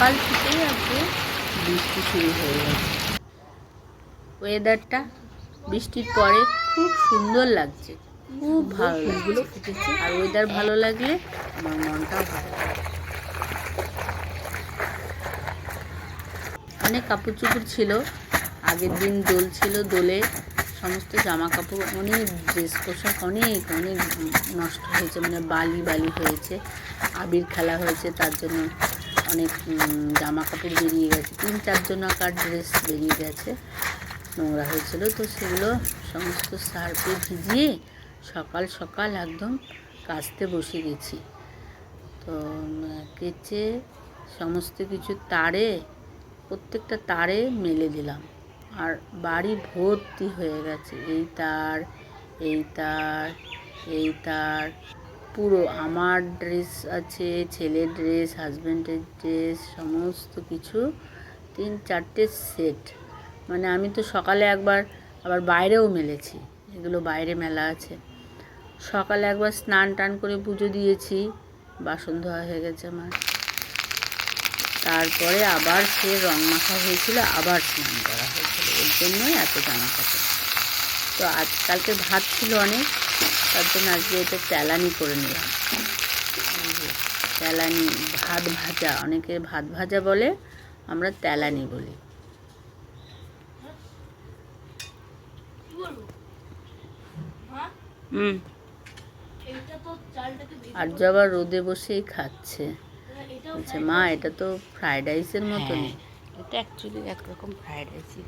সকাল থেকেই আজকে বৃষ্টি শুরু হয়ে গেছে। ওয়েদারটা বৃষ্টির পরে খুব সুন্দর লাগছে, খুব ভালো লাগছে। আর ওয়েদার ভালো লাগলে আমার মনটাও ভালো লাগে। অনেক কাপড় চোপড় ছিল, আগের দিন দোল ছিল, দোলে সমস্ত জামা কাপড়, অনেক ড্রেস পোশাক অনেক অনেক নষ্ট হয়েছে, মানে বালি বালি হয়েছে। আবির খেলা হয়েছে, তার জন্য অনেক জামা কাপড় বেরিয়ে গেছে, 3-4 জনাকার ড্রেস বেরিয়ে গেছে, নোংরা হয়েছিল। তো সেগুলো সমস্ত সার্ফে ভিজিয়ে সকাল সকাল একদম কাচতে বসে গেছি। তো কেচে সমস্ত কিছু তারে, প্রত্যেকটা তারে মেলে দিলাম। আর বাড়ি ভর্তি হয়ে গেছে এই তার, এই তার, এই তার। পুরো আমার ড্রেস আছে, ছেলের ড্রেস, হাজব্যান্ডের ড্রেস, সমস্ত কিছু 3-4টে সেট। মানে আমি তো সকালে একবার আবার বাইরেও মেলেছি, এগুলো বাইরে মেলা আছে। সকালে একবার স্নান টান করে পুজো দিয়েছি, বাসন ধোয়া হয়ে গেছে আমার। তারপরে আবার সে রং মাখা হয়েছিল, আবার স্নান করা হয়েছিল, এর জন্যই এত জামা কাপড়। তো আজকালকে ভাত ছিল অনেক, তার জন্য আজকে এটা তেলানি করে নিলাম। তেলানি ভাত ভাজা, অনেকে ভাত ভাজা বলে, আমরা তেলানি বলি। আর যাবার রোদে বসেই খাচ্ছে, বলছে মা এটা তো ফ্রাইড রাইসের মতনই। এটা অ্যাকচুয়ালি একরকম ফ্রাইড রাইসই।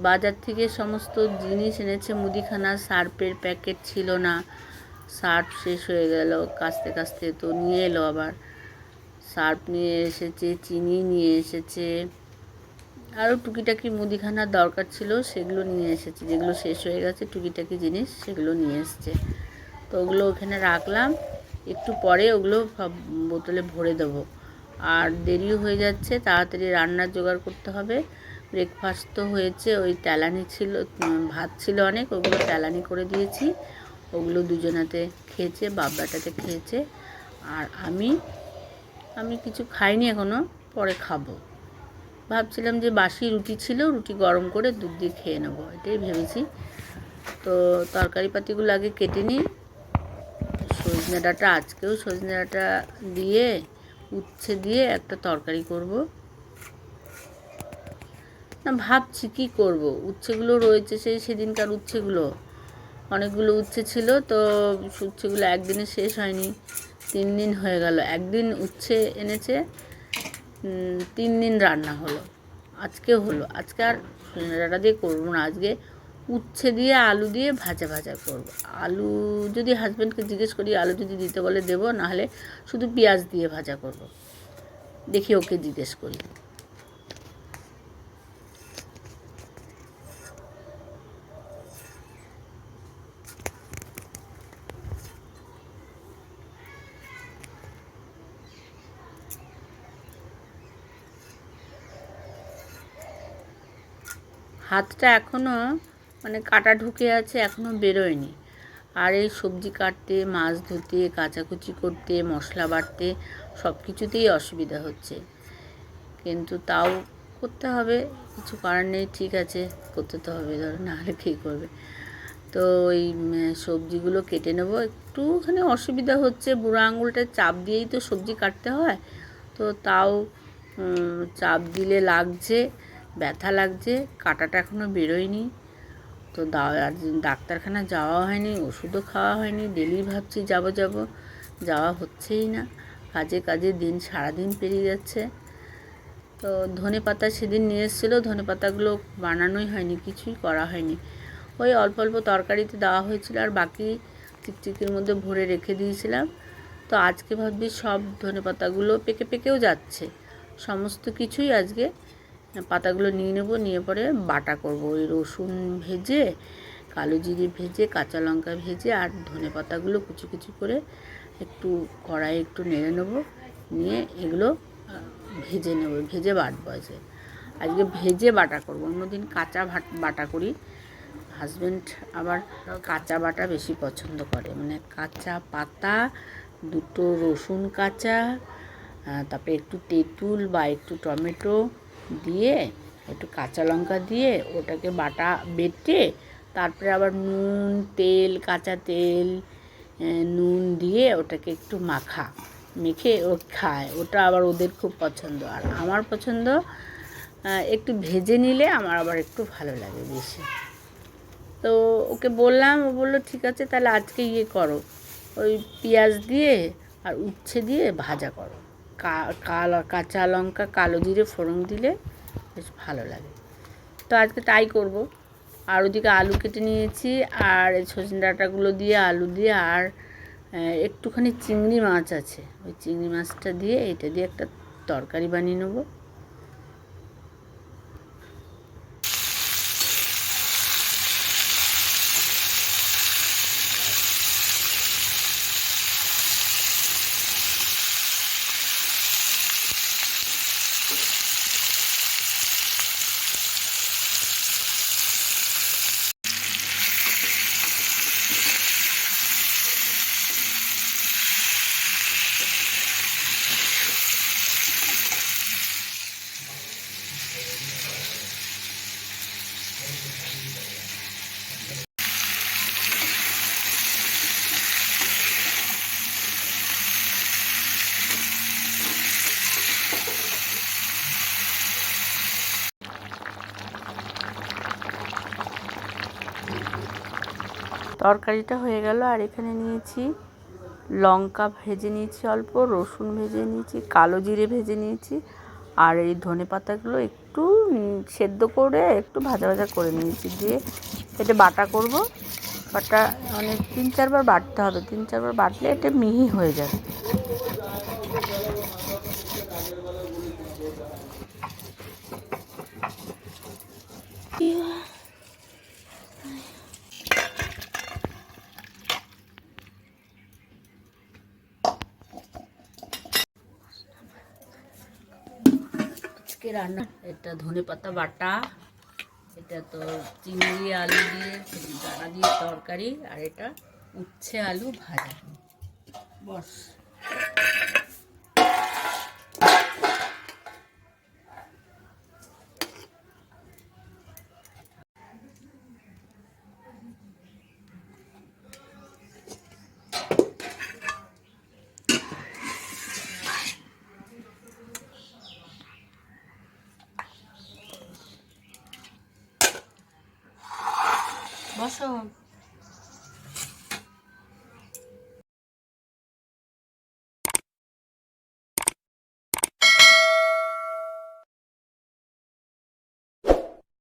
বাজার থেকে সমস্ত জিনিস এনেছে, মুদিখানা, সার্ফের প্যাকেট ছিল না, সার্ফ শেষ হয়ে গেল কাচতে কাচতে। তো নিয়ে এলো আবার সার্ফ নিয়ে এসেছে, চিনি নিয়ে এসেছে, আরও টুকিটাকি মুদিখানার দরকার ছিল সেগুলো নিয়ে এসেছে, যেগুলো শেষ হয়ে গেছে টুকিটাকি জিনিস সেগুলো নিয়ে এসছে। তো ওগুলো ওখানে রাখলাম, একটু পরে ওগুলো সব বোতলে ভরে দেবো। আর দেরিও হয়ে যাচ্ছে, তাড়াতাড়ি রান্নার জোগাড় করতে হবে। ব্রেকফাস্ট তো হয়েছে, ওই তেলানি ছিল, ভাত ছিল অনেক, ওগুলো তেলানি করে দিয়েছি, ওগুলো দুজনাতে খেয়েছে, বাবলাটাতে খেয়েছে। আর আমি কিছু খাইনি এখনও, পরে খাবো। ভাবছিলাম যে বাসি রুটি ছিল, রুটি গরম করে দুধ দিয়ে খেয়ে নেবো, এটাই ভেবেছি। তো তরকারি পাতিগুলো আগে কেটে নিই। সজনে ডাঁটা, আজকেও সজনে ডাঁটা দিয়ে উচ্ছে দিয়ে একটা তরকারি করব। না ভাবছি কী করব, উচ্ছেগুলো রয়েছে সেদিনকার উচ্ছেগুলো, অনেকগুলো উচ্ছে ছিল। তো উচ্ছেগুলো একদিনে শেষ হয়নি, 3 দিন হয়ে গেল। একদিন উচ্ছে এনেছে, 3 দিন রান্না হলো, আজকে হলো। আজকে আর সজনে ডাঁটা দিয়ে করবো না, আজকে উচ্ছে দিয়ে আলু দিয়ে ভাজা ভাজা করব। আলু যদি হাজব্যান্ডকে জিজ্ঞেস করি, আলু যদি দিতে বলে দেবো, নাহলে শুধু পেঁয়াজ দিয়ে ভাজা করব, দেখি ওকে জিজ্ঞেস করি। হাতটা এখনও মানে কাটা ঢুকে আছে, এখনও বেরোয়নি। আর এই সবজি কাটতে, মাছ ধুতে, কাচাকুচি করতে, মশলা বাটতে সব কিছুতেই অসুবিধা হচ্ছে, কিন্তু তাও করতে হবে, কিছু করার নেই। ঠিক আছে, করতে তো হবে, ধরো নাহলে কী করবে। তো ওই সবজিগুলো কেটে নেব। একটুখানি অসুবিধা হচ্ছে, বুড়ো আঙুলটায় চাপ দিয়েই তো সবজি কাটতে হয়, তো তাও চাপ দিলে লাগছে, ব্যথা লাগছে, কাটাটা এখনও বেরোয়নি। তো ডাক্তারখানা যাওয়া হয়নি, ওষুধও খাওয়া হয়নি, ডেলি ভাবছি যাব, যাওয়া হচ্ছেই না। কাজে কাজে দিন সারাদিন পেরিয়ে যাচ্ছে। তো ধনে পাতা সেদিন নিয়ে এসেছিলো, ধনে পাতাগুলো বানানোই হয়নি, কিছুই করা হয়নি। ওই অল্প অল্প তরকারিতে দেওয়া হয়েছিল, আর বাকি চিকচিকির মধ্যে ভরে রেখে দিয়েছিলাম। তো আজকে ভাবছি সব ধনে পাতাগুলো পেকে পেকেও যাচ্ছে, সমস্ত কিছুই আজকে পাতাগুলো নিয়ে নেব, নিয়ে পরে বাটা করব। ওই রসুন ভেজে, কালো জিরে ভেজে, কাঁচা লঙ্কা ভেজে, আর ধনে পাতাগুলো কুচি কুচি করে একটু কড়াইয়ে একটু নেড়ে নেব, নিয়ে এগুলো ভেজে নেব, ভেজে বাটবো আছে। আজকে ভেজে বাটা করব, অন্যদিন কাঁচা বাটা করি। হাজব্যান্ড আবার কাঁচা বাটা বেশি পছন্দ করে, মানে কাঁচা পাতা, দুটো রসুন কাঁচা, তারপরে একটু তেঁতুল বা একটু টমেটো দিয়ে, একটু কাঁচা লঙ্কা দিয়ে ওটাকে বেটে তারপরে আবার নুন, তেল, কাঁচা তেল, নুন দিয়ে ওটাকে একটু মেখে ও খায়। ওটা আবার ওদের খুব পছন্দ। আর আমার পছন্দ একটু ভেজে নিলে আমার আবার একটু ভালো লাগে বেশি। তো ওকে বললাম, ও বললো ঠিক আছে তাহলে আজকে করো, ওই পেঁয়াজ দিয়ে আর উচ্ছে দিয়ে ভাজা করো, কাঁচা লঙ্কা, কালো জিরে ফোড়ন দিলে বেশ ভালো লাগে। তো আজকে তাই করব। আর ওদিকে আলু কেটে নিয়েছি, আর এই সজনে ডাঁটাগুলো দিয়ে আলু দিয়ে আর একটুখানি চিংড়ি মাছ আছে, ওই চিংড়ি মাছটা দিয়ে এটা দিয়ে একটা তরকারি বানিয়ে নেবো। তরকারিটা হয়ে গেল। আর এখানে নিয়েছি লঙ্কা ভেজে নিয়েছি, অল্প রসুন ভেজে নিয়েছি, কালো জিরে ভেজে নিয়েছি, আর এই ধনে পাতাগুলো একটু সেদ্ধ করে একটু ভাজা ভাজা করে নিয়েছি, দিয়ে এটা বাটা করব। বাটা মানে 3-4 বার বাটতে হবে, 3-4 বার বাটলে এটা মিহি হয়ে যাবে। আজকে রান্না এটা ধনেপাতা বাটা, এটা তো চিংড়ি আলু দিয়ে ডাঁটা দিয়ে তরকারি, আর এটা উচ্ছে আলু ভাজা। বস বসো।